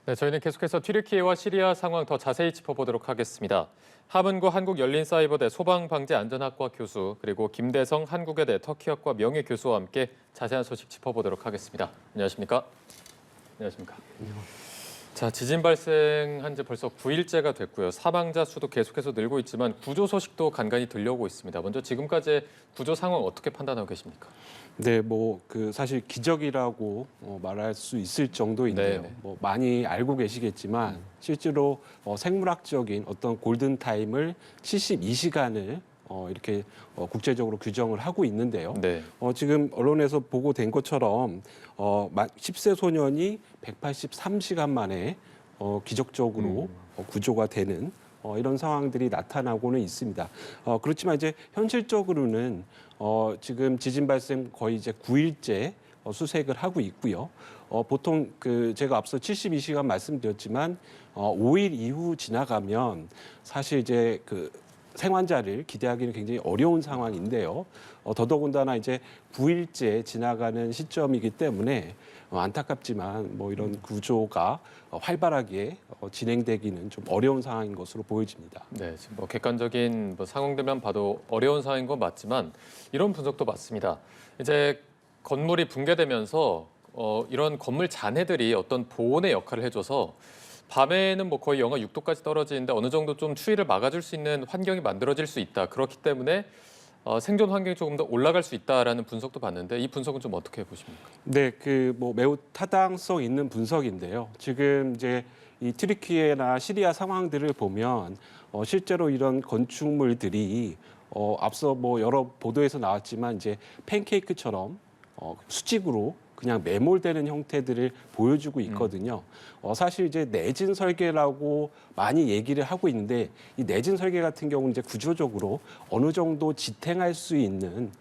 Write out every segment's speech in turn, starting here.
네, 저희는 계속해서 튀르키예와 시리아 상황 더 자세히 짚어보도록 하겠습니다. 하문구 한국열린사이버대 소방방재안전학과 교수 그리고 김대성 한국외대 터키학과 명예교수와 함께 자세한 소식 짚어보도록 하겠습니다. 안녕하십니까? 안녕하십니까? 자, 지진 발생한 지 벌써 9일째가 됐고요. 사망자 수도 계속해서 늘고 있지만 구조 소식도 간간히 들려오고 있습니다. 먼저 지금까지의 구조 상황 어떻게 판단하고 계십니까? 네, 사실 기적이라고 말할 수 있을 정도인데요. 네네. 많이 알고 계시겠지만 실제로 생물학적인 어떤 골든 타임을 72시간을 이렇게 국제적으로 규정을 하고 있는데요. 네. 지금 언론에서 보고된 것처럼 10세 소년이 183시간 만에 기적적으로 구조가 되는 이런 상황들이 나타나고는 있습니다. 그렇지만 이제 현실적으로는 지금 지진 발생 거의 이제 9일째 수색을 하고 있고요. 보통 제가 앞서 72시간 말씀드렸지만 5일 이후 지나가면 사실 이제 생환자를 기대하기는 굉장히 어려운 상황인데요. 더더군다나 이제 9일째 지나가는 시점이기 때문에 안타깝지만 이런 구조가 활발하게 진행되기는 좀 어려운 상황인 것으로 보여집니다. 네, 지금 객관적인 상황들만 봐도 어려운 상황인 건 맞지만 이런 분석도 맞습니다. 이제 건물이 붕괴되면서 이런 건물 잔해들이 어떤 보온의 역할을 해줘서 밤에는 거의 영하 6도까지 떨어지는데 어느 정도 좀 추위를 막아줄 수 있는 환경이 만들어질 수 있다. 그렇기 때문에 생존 환경이 조금 더 올라갈 수 있다라는 분석도 봤는데 이 분석은 좀 어떻게 보십니까? 네, 매우 타당성 있는 분석인데요. 지금 이제 이 튀르키예나 시리아 상황들을 보면 실제로 이런 건축물들이 앞서 여러 보도에서 나왔지만 이제 팬케이크처럼 수직으로 그냥 매몰되는 형태들을 보여주고 있거든요. 사실 이제 내진 설계라고 많이 얘기를 하고 있는데 이 내진 설계 같은 경우는 이제 구조적으로 어느 정도 지탱할 수 있는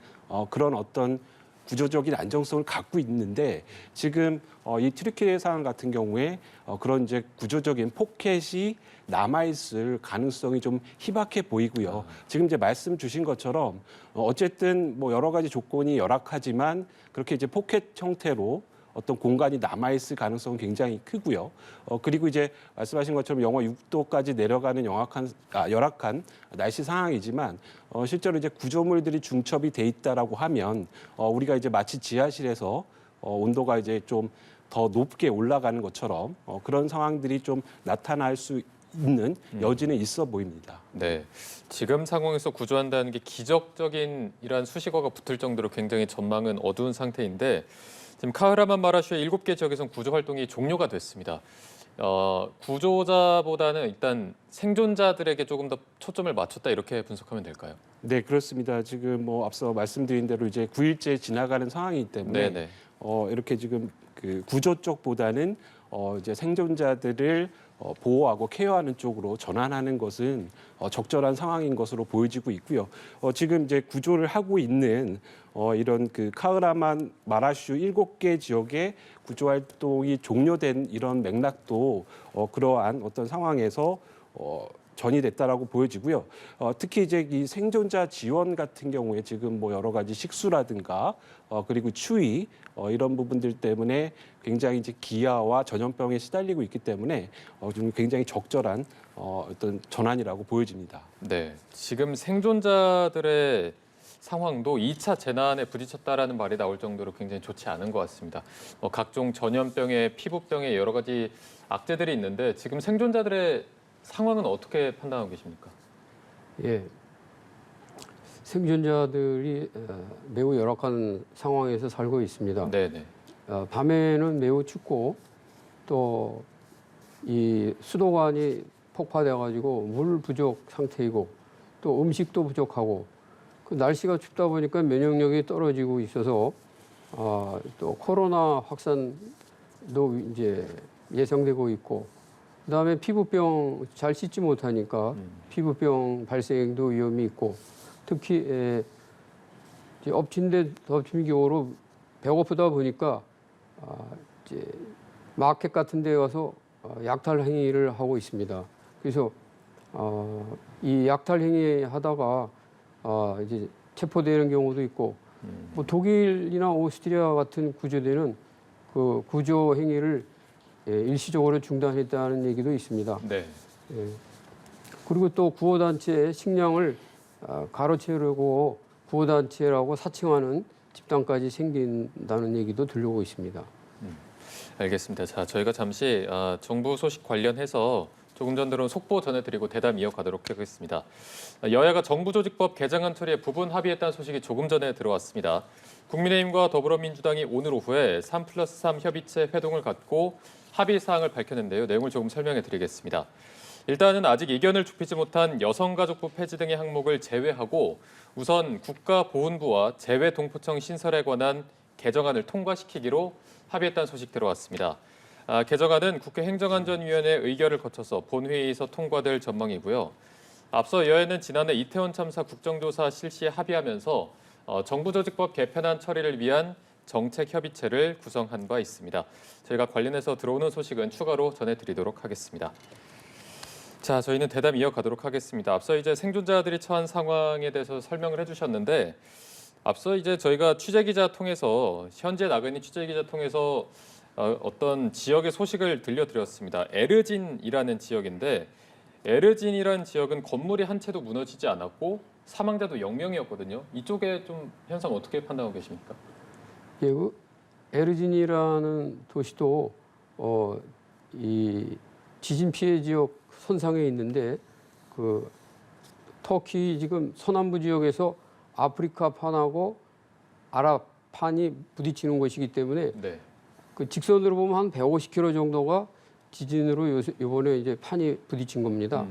그런 어떤 구조적인 안정성을 갖고 있는데 지금 이 튀르키예 상황 같은 경우에 그런 이제 구조적인 포켓이 남아있을 가능성이 좀 희박해 보이고요. 지금 이제 말씀 주신 것처럼 어쨌든 여러 가지 조건이 열악하지만 그렇게 이제 포켓 형태로 어떤 공간이 남아있을 가능성은 굉장히 크고요. 그리고 이제 말씀하신 것처럼 영하 6도까지 내려가는 열악한 날씨 상황이지만 실제로 이제 구조물들이 중첩이 돼 있다라고 하면 우리가 이제 마치 지하실에서 온도가 이제 좀 더 높게 올라가는 것처럼 그런 상황들이 좀 나타날 수 있는 여지는 있어 보입니다. 네, 지금 상황에서 구조한다는 게 기적적인 이러한 수식어가 붙을 정도로 굉장히 전망은 어두운 상태인데 지금 카흐라만 마라슈의 7개 지역에서는 구조 활동이 종료가 됐습니다. 구조자보다는 일단 생존자들에게 조금 더 초점을 맞췄다 이렇게 분석하면 될까요? 네, 그렇습니다. 지금 앞서 말씀드린 대로 이제 9일째 지나가는 상황이기 때문에 네네. 이렇게 지금 구조 쪽보다는 이제 생존자들을 보호하고 케어하는 쪽으로 전환하는 것은 적절한 상황인 것으로 보여지고 있고요. 지금 이제 구조를 하고 있는 이런 카흐라만 마라슈 7개 지역의 구조 활동이 종료된 이런 맥락도 그러한 어떤 상황에서 전이됐다라고 보여지고요. 특히 이제 이 생존자 지원 같은 경우에 지금 여러 가지 식수라든가 그리고 추위 이런 부분들 때문에 굉장히 이제 기아와 전염병에 시달리고 있기 때문에 좀 굉장히 적절한 어떤 전환이라고 보여집니다. 네, 지금 생존자들의 상황도 2차 재난에 부딪혔다라는 말이 나올 정도로 굉장히 좋지 않은 것 같습니다. 각종 전염병에 피부병에 여러 가지 악재들이 있는데 지금 생존자들의 상황은 어떻게 판단하고 계십니까? 예, 생존자들이 매우 열악한 상황에서 살고 있습니다. 네네. 밤에는 매우 춥고 또 이 수도관이 폭파돼가지고 물 부족 상태이고 또 음식도 부족하고 그 날씨가 춥다 보니까 면역력이 떨어지고 있어서 또 코로나 확산도 이제 예상되고 있고 그다음에 피부병 잘 씻지 못하니까 피부병 발생도 위험이 있고 특히 이제 엎친 데 덮친 격으로 배고프다 보니까 이제 마켓 같은 데 가서 약탈 행위를 하고 있습니다. 그래서 이 약탈 행위 하다가 이제 체포되는 경우도 있고 독일이나 오스트리아 같은 구조대는 그 구조 행위를 일시적으로 중단했다는 얘기도 있습니다. 네. 예. 그리고 또 구호단체의 식량을 가로채려고 구호단체라고 사칭하는 집단까지 생긴다는 얘기도 들려오고 있습니다. 알겠습니다. 자, 저희가 잠시 정부 소식 관련해서 조금 전 들어온 속보 전해드리고 대담 이어가도록 하겠습니다. 여야가 정부조직법 개정안 처리에 부분 합의했다는 소식이 조금 전에 들어왔습니다. 국민의힘과 더불어민주당이 오늘 오후에 3+3 협의체 회동을 갖고 합의 사항을 밝혔는데요. 내용을 조금 설명해 드리겠습니다. 일단은 아직 이견을 좁히지 못한 여성가족부 폐지 등의 항목을 제외하고 우선 국가보훈부와 재외동포청 신설에 관한 개정안을 통과시키기로 합의했다는 소식 들어왔습니다. 개정안은 국회 행정안전위원회 의결을 거쳐서 본회의에서 통과될 전망이고요. 앞서 여야는 지난해 이태원 참사 국정조사 실시에 합의하면서 정부조직법 개편안 처리를 위한 정책협의체를 구성한 바 있습니다. 저희가 관련해서 들어오는 소식은 추가로 전해드리도록 하겠습니다. 자, 저희는 대담 이어가도록 하겠습니다. 앞서 이제 생존자들이 처한 상황에 대해서 설명을 해주셨는데 앞서 이제 저희가 취재기자 통해서 현재 나그네 취재기자 통해서 어떤 지역의 소식을 들려드렸습니다. 에르진이라는 지역인데 에르진이라는 지역은 건물이 한 채도 무너지지 않았고 사망자도 0명이었거든요. 이쪽에 좀 현상 어떻게 판단하고 계십니까? 예, 에르진이라는 도시도 이 지진 피해 지역 선상에 있는데 그 터키 지금 서남부 지역에서 아프리카판하고 아랍판이 부딪히는 곳이기 때문에 네. 그 직선으로 보면 한 150km 정도가 지진으로 이번에 이제 판이 부딪힌 겁니다.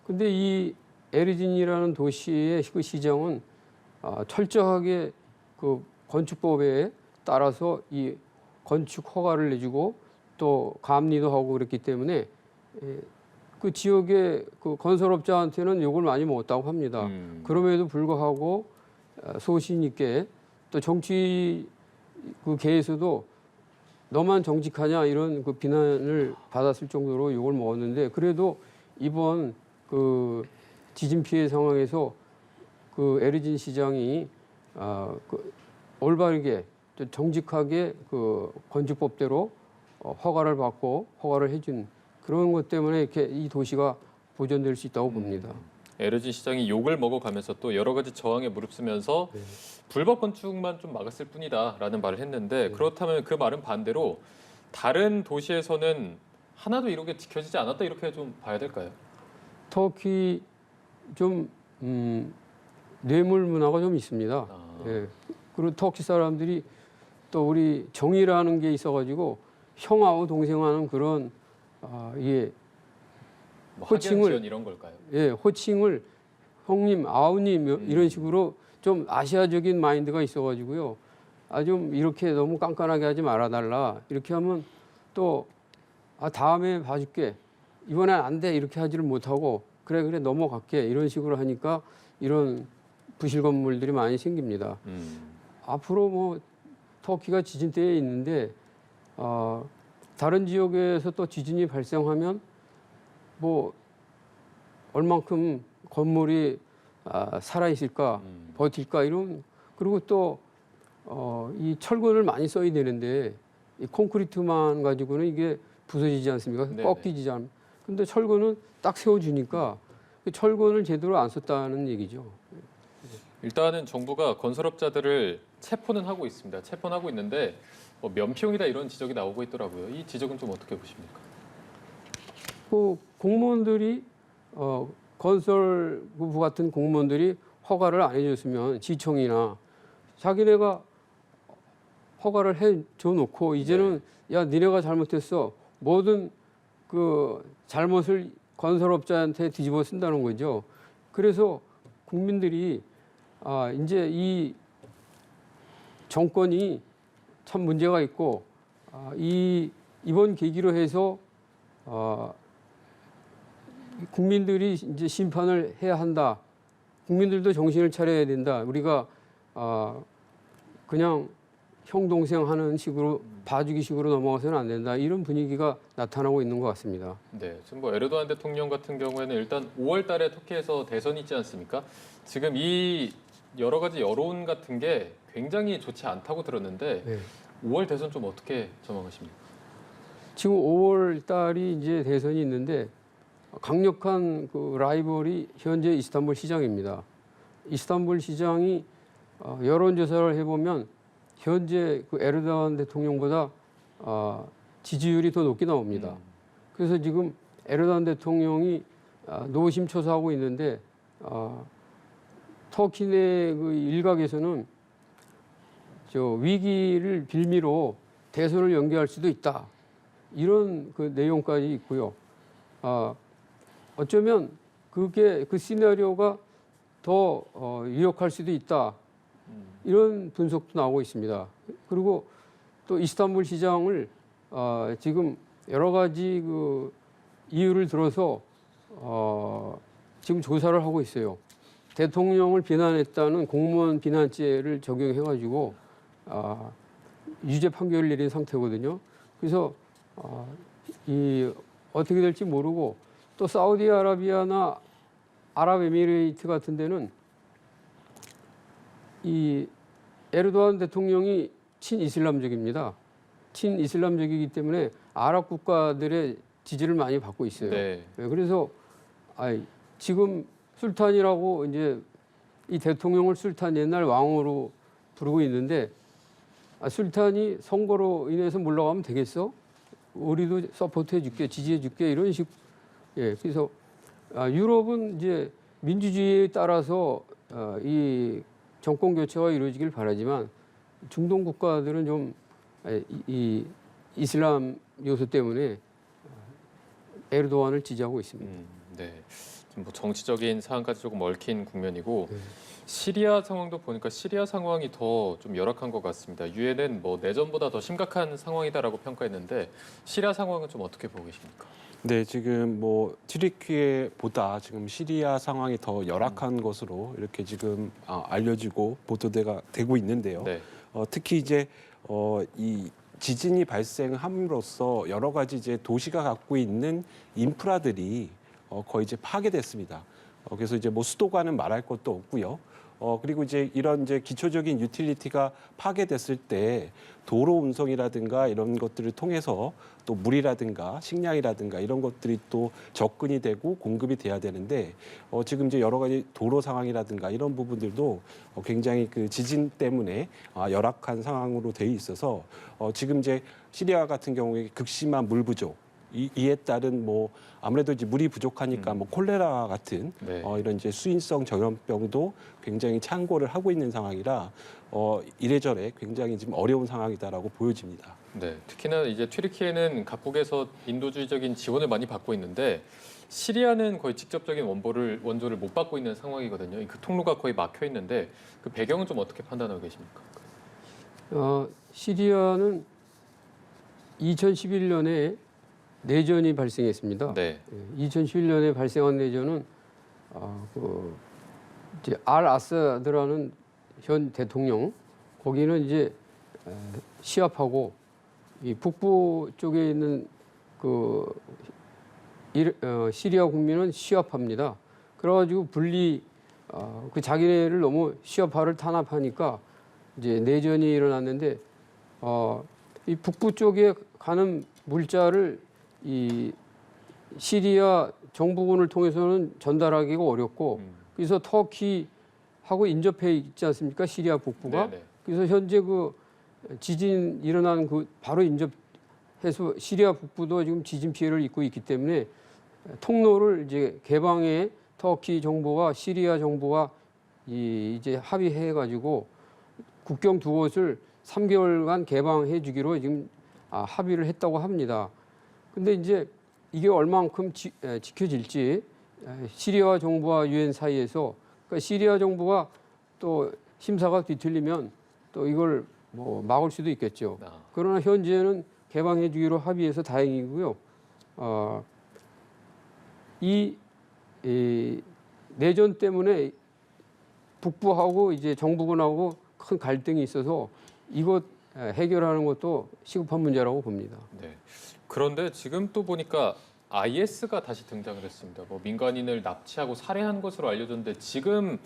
근데 이 에르진이라는 도시의 그 시장은 철저하게 그 건축법에 따라서 이 건축 허가를 내주고 또 감리도 하고 그랬기 때문에 그 지역의 그 건설업자한테는 욕을 많이 먹었다고 합니다. 그럼에도 불구하고 소신 있게 또 정치 그 계에서도 너만 정직하냐 이런 그 비난을 받았을 정도로 욕을 먹었는데 그래도 이번 그 지진 피해 상황에서 그 에르진 시장이 그 올바르게 정직하게 그 건축법대로 허가를 받고 허가를 해준 그런 것 때문에 이렇게 이 도시가 보존될 수 있다고 봅니다. 에르진 시장이 욕을 먹어가면서 또 여러 가지 저항에 무릅쓰면서 네. 불법 건축만 좀 막았을 뿐이다라는 말을 했는데 그렇다면 그 말은 반대로 다른 도시에서는 하나도 이렇게 지켜지지 않았다 이렇게 좀 봐야 될까요? 터키 좀 뇌물 문화가 좀 있습니다. 예. 그리고 터키 사람들이 또 우리 정이라는 게 있어가지고 형하고 동생하는 그런 예. 뭐 호칭을- 학연지연 이런 걸까요? 예, 호칭을 형님, 아우님 이런 식으로 좀 아시아적인 마인드가 있어가지고요. 좀 이렇게 너무 깐깐하게 하지 말아달라. 이렇게 하면 또 다음에 봐줄게. 이번엔 안 돼. 이렇게 하지를 못하고 그래 넘어갈게. 이런 식으로 하니까 이런 부실 건물들이 많이 생깁니다. 앞으로 뭐 터키가 지진대에 있는데 다른 지역에서 또 지진이 발생하면 뭐 얼만큼 건물이 살아 있을까, 버틸까 이런 그리고 또 이 철근을 많이 써야 되는데 이 콘크리트만 가지고는 이게 부서지지 않습니까? 네네. 꺾이지 않. 근데 철근은 딱 세워주니까 그 철근을 제대로 안 썼다는 얘기죠. 일단은 정부가 건설업자들을 체포는 하고 있습니다. 체포는 하고 있는데 뭐 면피용이다 이런 지적이 나오고 있더라고요. 이 지적은 좀 어떻게 보십니까? 그 공무원들이 건설부 같은 공무원들이 허가를 안 해줬으면 지청이나 자기네가 허가를 해줘 놓고 이제는 야 니네가 잘못했어 모든 그 잘못을 건설업자한테 뒤집어 쓴다는 거죠. 그래서 국민들이 이제 이 정권이 참 문제가 있고 이번 계기로 해서 국민들이 이제 심판을 해야 한다. 국민들도 정신을 차려야 된다. 우리가 그냥 형 동생 하는 식으로 봐주기 식으로 넘어가서는 안 된다. 이런 분위기가 나타나고 있는 것 같습니다. 네, 지금 뭐 에르도안 대통령 같은 경우에는 일단 5월달에 터키에서 대선이 있지 않습니까? 지금 이 여러 가지 여론 같은 게 굉장히 좋지 않다고 들었는데 네. 5월 대선 좀 어떻게 전망하십니까? 지금 5월 달이 이제 대선이 있는데 강력한 그 라이벌이 현재 이스탄불 시장입니다. 이스탄불 시장이 여론조사를 해보면 현재 그 에르도안 대통령보다 지지율이 더 높게 나옵니다. 그래서 지금 에르도안 대통령이 노심초사하고 있는데 터키 내 그 일각에서는 저 위기를 빌미로 대선을 연기할 수도 있다. 이런 그 내용까지 있고요. 어쩌면 그게 그 시나리오가 더 유력할 수도 있다. 이런 분석도 나오고 있습니다. 그리고 또 이스탄불 시장을 지금 여러 가지 그 이유를 들어서 지금 조사를 하고 있어요. 대통령을 비난했다는 공무원 비난죄를 적용해가지고 유죄 판결을 내린 상태거든요. 그래서 이 어떻게 될지 모르고 또 사우디아라비아나 아랍에미레이트 같은 데는 이 에르도안 대통령이 친이슬람적입니다. 친이슬람적이기 때문에 아랍 국가들의 지지를 많이 받고 있어요. 네. 그래서 지금 술탄이라고 이제 이 대통령을 술탄 옛날 왕으로 부르고 있는데 술탄이 선거로 인해서 물러가면 되겠어? 우리도 서포트해줄게, 지지해줄게 이런 식. 예, 그래서 유럽은 이제 민주주의에 따라서 이 정권 교체가 이루어지길 바라지만 중동 국가들은 좀 이 이슬람 요소 때문에 에르도안을 지지하고 있습니다. 네. 좀 뭐 정치적인 사안까지 조금 얽힌 국면이고 시리아 상황도 보니까 시리아 상황이 더 좀 열악한 것 같습니다. 유엔은 뭐 내전보다 더 심각한 상황이다라고 평가했는데 시리아 상황은 좀 어떻게 보고 계십니까? 네, 지금 뭐 튀르키예보다 지금 시리아 상황이 더 열악한 것으로 이렇게 지금 알려지고 보도가 되고 있는데요. 네. 특히 이제 이 지진이 발생함으로써 여러 가지 이제 도시가 갖고 있는 인프라들이 거의 이제 파괴됐습니다. 그래서 이제 뭐 수도관은 말할 것도 없고요. 그리고 이제 이런 이제 기초적인 유틸리티가 파괴됐을 때 도로 운송이라든가 이런 것들을 통해서 또 물이라든가 식량이라든가 이런 것들이 또 접근이 되고 공급이 돼야 되는데 지금 이제 여러 가지 도로 상황이라든가 이런 부분들도 굉장히 그 지진 때문에 열악한 상황으로 돼 있어서 지금 이제 시리아 같은 경우에 극심한 물 부족 이에 따른 뭐 아무래도 이제 물이 부족하니까 뭐 콜레라 같은 네. 이런 이제 수인성 전염병도 굉장히 창궐을 하고 있는 상황이라 이래저래 굉장히 지금 어려운 상황이다라고 보여집니다. 네. 특히나 이제 튀르키예는 각국에서 인도주의적인 지원을 많이 받고 있는데 시리아는 거의 직접적인 원조를 못 받고 있는 상황이거든요. 그 통로가 거의 막혀 있는데 그 배경은 좀 어떻게 판단하고 계십니까? 시리아는 2011년에 내전이 발생했습니다. 네. 2011년에 발생한 내전은 이제 알 아사드라는 현 대통령 거기는 이제 시합하고 이 북부 쪽에 있는 그 시리아 국민은 시합합니다. 그래가지고 그 자기네를 너무 시합화를 탄압하니까 이제 내전이 일어났는데 이 북부 쪽에 가는 물자를 이 시리아 정부군을 통해서는 전달하기가 어렵고 그래서 터키하고 인접해 있지 않습니까? 시리아 북부가. 네네. 그래서 현재 그 지진 일어난 그 바로 인접해서 시리아 북부도 지금 지진 피해를 입고 있기 때문에 통로를 이제 개방해 터키 정부와 시리아 정부가 이제 합의해 가지고 국경 두 곳을 3개월간 개방해 주기로 지금 합의를 했다고 합니다. 근데 이제 이게 얼만큼 지켜질지 시리아 정부와 유엔 사이에서 그러니까 시리아 정부가 또 심사가 뒤틀리면 또 이걸 뭐 막을 수도 있겠죠. 그러나 현재는 개방해 주기로 합의해서 다행이고요. 이 내전 때문에 북부하고 이제 정부군하고 큰 갈등이 있어서 이것 해결하는 것도 시급한 문제라고 봅니다. 네. 그런데 지금 또 보니까 IS가 다시 등장을 했습니다. 뭐 민간인을 납치하고 살해한 것으로 알려졌는데 지금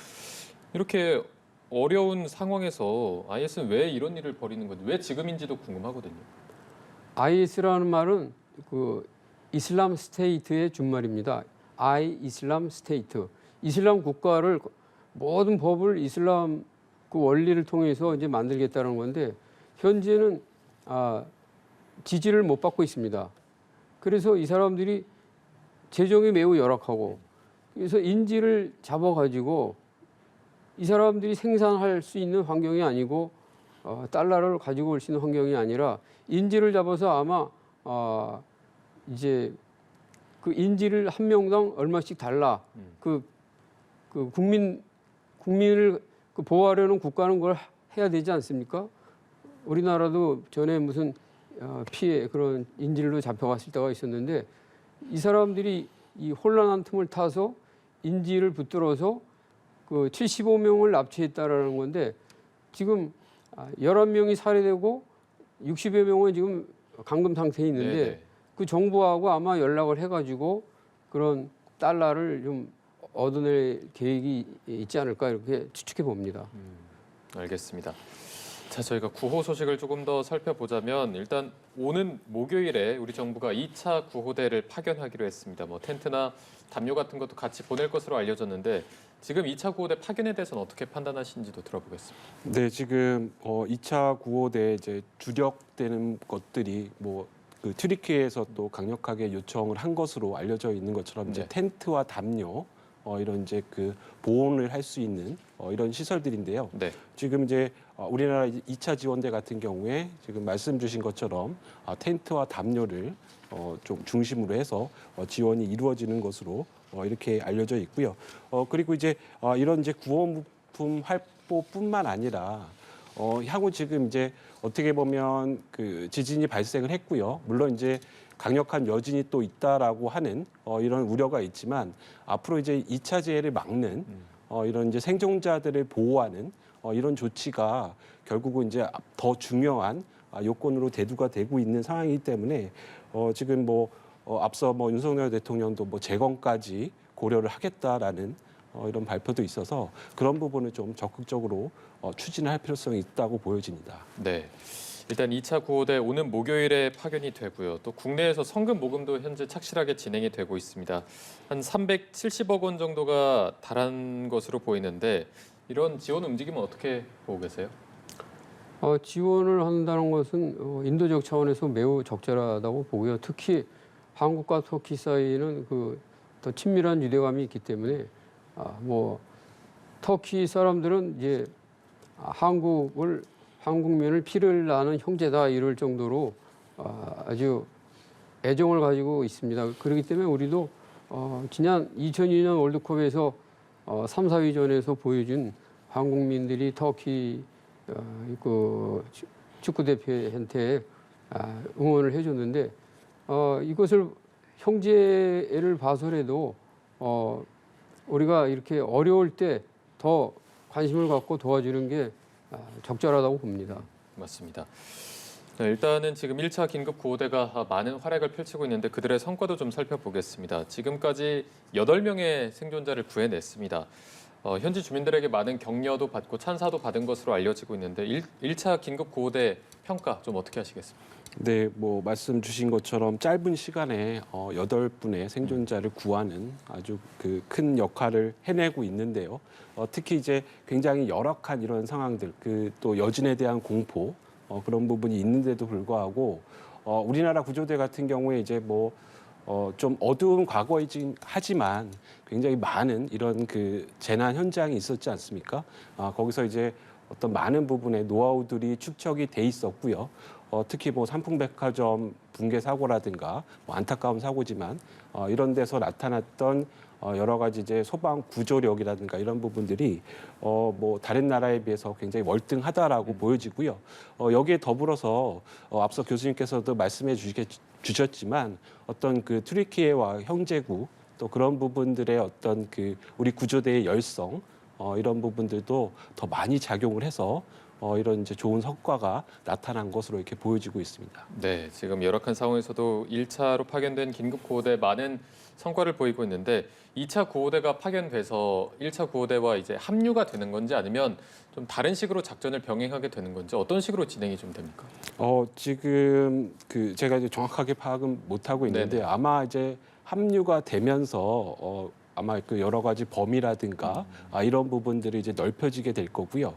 이렇게 어려운 상황에서 IS는 왜 이런 일을 벌이는 건지 왜 지금인지도 궁금하거든요. IS라는 말은 그 이슬람 스테이트의 준말입니다. 이슬람 스테이트. 이슬람 국가를 모든 법을 이슬람 그 원리를 통해서 이제 만들겠다는 건데 현재는 지지를 못 받고 있습니다. 그래서 이 사람들이 재정이 매우 열악하고 그래서 인지를 잡아가지고 이 사람들이 생산할 수 있는 환경이 아니고 달러를 가지고 올 수 있는 환경이 아니라 인지를 잡아서 아마 이제 그 인지를 한 명당 얼마씩 달라 그 국민을 그 보호하려는 국가는 그걸 해야 되지 않습니까? 우리나라도 전에 무슨 피해 그런 인질로 잡혀갔을 때가 있었는데 이 사람들이 이 혼란한 틈을 타서 인지를 붙들어서 그 75명을 납치했다라는 건데 지금 11명이 살해되고 60여 명은 지금 감금 상태에 있는데 네네. 그 정부하고 아마 연락을 해가지고 그런 달러를 좀 얻어낼 계획이 있지 않을까 이렇게 추측해 봅니다. 알겠습니다. 자, 저희가 구호 소식을 조금 더 살펴보자면 일단 오는 목요일에 우리 정부가 2차 구호대를 파견하기로 했습니다. 뭐 텐트나 담요 같은 것도 같이 보낼 것으로 알려졌는데 지금 2차 구호대 파견에 대해서는 어떻게 판단하시는지도 들어보겠습니다. 네, 지금 2차 구호대 이제 주력되는 것들이 뭐 그 튀르키예에서 또 강력하게 요청을 한 것으로 알려져 있는 것처럼 이제 네. 텐트와 담요 이런 이제 그 보온을 할 수 있는 이런 시설들인데요. 네. 지금 이제 우리나라 2차 지원대 같은 경우에 지금 말씀 주신 것처럼 텐트와 담요를 좀 중심으로 해서 지원이 이루어지는 것으로 이렇게 알려져 있고요. 그리고 이제 이런 이제 구호물품 활보뿐만 아니라 향후 지금 이제 어떻게 보면 그 지진이 발생을 했고요. 물론 이제 강력한 여진이 또 있다라고 하는 이런 우려가 있지만 앞으로 이제 2차 재해를 막는 이런 이제 생존자들을 보호하는 이런 조치가 결국은 이제 더 중요한 요건으로 대두가 되고 있는 상황이기 때문에 지금 뭐 앞서 뭐 윤석열 대통령도 뭐 재건까지 고려를 하겠다라는 이런 발표도 있어서 그런 부분을 좀 적극적으로 추진할 필요성이 있다고 보여집니다. 네. 일단 2차 구호대 오는 목요일에 파견이 되고요. 또 국내에서 성금 모금도 현재 착실하게 진행이 되고 있습니다. 한 370억 원 정도가 달한 것으로 보이는데 이런 지원 움직임은 어떻게 보고 계세요? 지원을 한다는 것은 인도적 차원에서 매우 적절하다고 보고요. 특히 한국과 터키 사이에는 그 더 친밀한 유대감이 있기 때문에 뭐 터키 사람들은 이제 한국면을 피를 나는 형제다 이럴 정도로 아주 애정을 가지고 있습니다. 그렇기 때문에 우리도 지난 2002년 월드컵에서 3, 4위전에서 보여준 한국민들이 터키 그 축구 대표한테 응원을 해줬는데 이것을 형제를 봐서라도 우리가 이렇게 어려울 때 더 관심을 갖고 도와주는 게 적절하다고 봅니다. 맞습니다. 네, 일단은 지금 1차 긴급 구호대가 많은 활약을 펼치고 있는데 그들의 성과도 좀 살펴보겠습니다. 지금까지 8명의 생존자를 구해냈습니다. 현지 주민들에게 많은 격려도 받고 찬사도 받은 것으로 알려지고 있는데 1차 긴급 구호대 평가 좀 어떻게 하시겠습니까? 네, 뭐 말씀 주신 것처럼 짧은 시간에 8분의 생존자를 구하는 아주 그 큰 역할을 해내고 있는데요. 특히 이제 굉장히 열악한 이런 상황들, 그 또 여진에 대한 공포 그런 부분이 있는데도 불구하고 우리나라 구조대 같은 경우에 이제 뭐 좀 어두운 과거이긴 하지만 굉장히 많은 이런 그 재난 현장이 있었지 않습니까? 거기서 이제 어떤 많은 부분의 노하우들이 축적이 돼 있었고요. 특히 뭐 삼풍백화점 붕괴 사고라든가 뭐 안타까운 사고지만 이런 데서 나타났던 여러 가지 이제 소방 구조력이라든가 이런 부분들이 뭐 다른 나라에 비해서 굉장히 월등하다라고 보여지고요. 여기에 더불어서 앞서 교수님께서도 말씀해 주셨지만 어떤 그 튀르키예와 형제국 또 그런 부분들의 어떤 그 우리 구조대의 열성 이런 부분들도 더 많이 작용을 해서 이런 이제 좋은 성과가 나타난 것으로 이렇게 보여지고 있습니다. 네, 지금 열악한 상황에서도 1차로 파견된 긴급 구호대 많은 성과를 보이고 있는데 2차 구호대가 파견돼서 1차 구호대와 이제 합류가 되는 건지 아니면 좀 다른 식으로 작전을 병행하게 되는 건지 어떤 식으로 진행이 좀 됩니까? 지금 그 제가 이제 정확하게 파악은 못 하고 있는데 네네. 아마 이제 합류가 되면서 아마 그 여러 가지 범위라든가 이런 부분들이 이제 넓혀지게 될 거고요.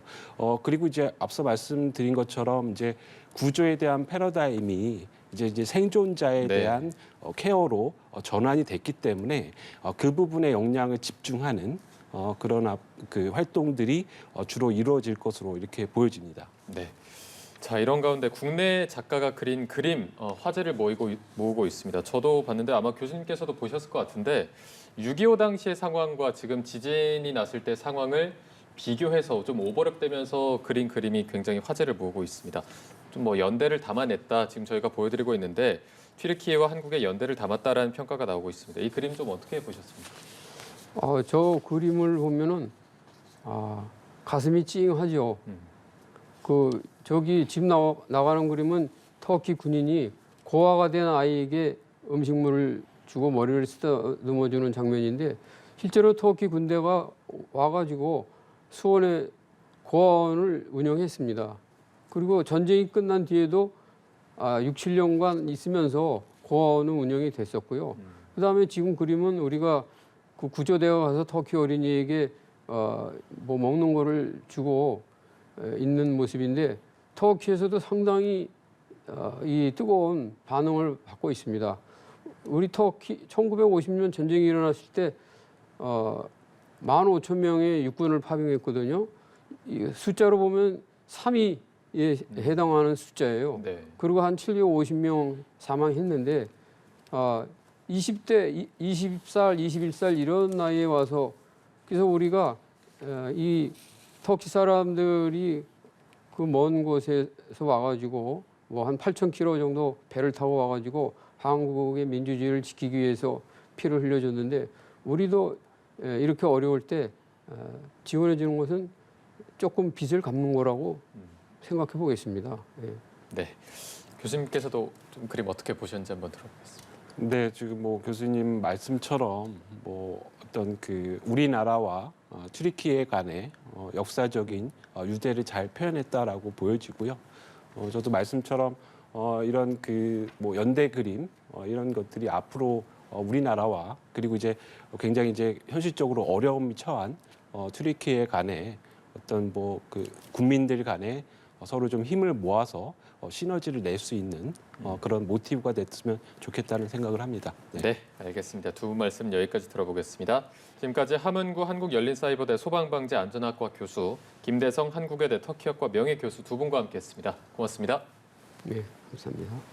그리고 이제 앞서 말씀드린 것처럼 이제 구조에 대한 패러다임이 이제 생존자에 네. 대한 케어로 전환이 됐기 때문에 그 부분에 역량을 집중하는 그런 그 활동들이 주로 이루어질 것으로 이렇게 보여집니다. 네. 자, 이런 가운데 국내 작가가 그린 그림 화제를 모으고 있습니다. 저도 봤는데 아마 교수님께서도 보셨을 것 같은데 6.25 당시의 상황과 지금 지진이 났을 때 상황을 비교해서 좀 오버랩되면서 그린 그림이 굉장히 화제를 모으고 있습니다. 좀 뭐 연대를 담아냈다 지금 저희가 보여드리고 있는데 튀르키예와 한국의 연대를 담았다라는 평가가 나오고 있습니다. 이 그림 좀 어떻게 보셨습니까? 저 그림을 보면은 가슴이 찡하죠. 저기 집 나가는 그림은 터키 군인이 고아가 된 아이에게 음식물을 주고 머리를 쓰다듬어주는 장면인데 실제로 터키 군대가 와가지고 수원에 고아원을 운영했습니다. 그리고 전쟁이 끝난 뒤에도 6, 7년간 있으면서 고아원은 운영이 됐었고요. 그다음에 지금 그림은 우리가 그 구조대가 가서 터키 어린이에게 뭐 먹는 거를 주고 있는 모습인데 터키에서도 상당히 이 뜨거운 반응을 받고 있습니다. 우리 터키 1950년 전쟁이 일어났을 때 15,000명의 육군을 파병했거든요. 이 숫자로 보면 3위에 해당하는 숫자예요. 네. 그리고 한 750명 사망했는데 20대, 20살, 21살 이런 나이에 와서 그래서 우리가 이 터키 사람들이 그 먼 곳에서 와가지고 뭐 한 8,000km 정도 배를 타고 와가지고 한국의 민주주의를 지키기 위해서 피를 흘려줬는데 우리도 이렇게 어려울 때 지원해 주는 것은 조금 빚을 갚는 거라고 생각해 보겠습니다. 예. 네. 교수님께서도 좀 그림 어떻게 보셨는지 한번 들어보겠습니다. 네, 지금 뭐 교수님 말씀처럼 뭐 어떤 그 우리나라와 튀르키예 간의 역사적인 유대를 잘 표현했다라고 보여지고요. 저도 말씀처럼 이런 그 뭐 연대 그림 이런 것들이 앞으로 우리나라와 그리고 이제 굉장히 이제 현실적으로 어려움이 처한 튀르키예 간의 어떤 뭐 그 국민들 간에 서로 좀 힘을 모아서 시너지를 낼 수 있는 그런 모티브가 됐으면 좋겠다는 생각을 합니다. 네, 알겠습니다. 두 분 말씀 여기까지 들어보겠습니다. 지금까지 함은구 한국열린사이버대 소방방재안전학과 교수, 김대성 한국외대 터키학과 명예교수 두 분과 함께했습니다. 고맙습니다. 네, 감사합니다.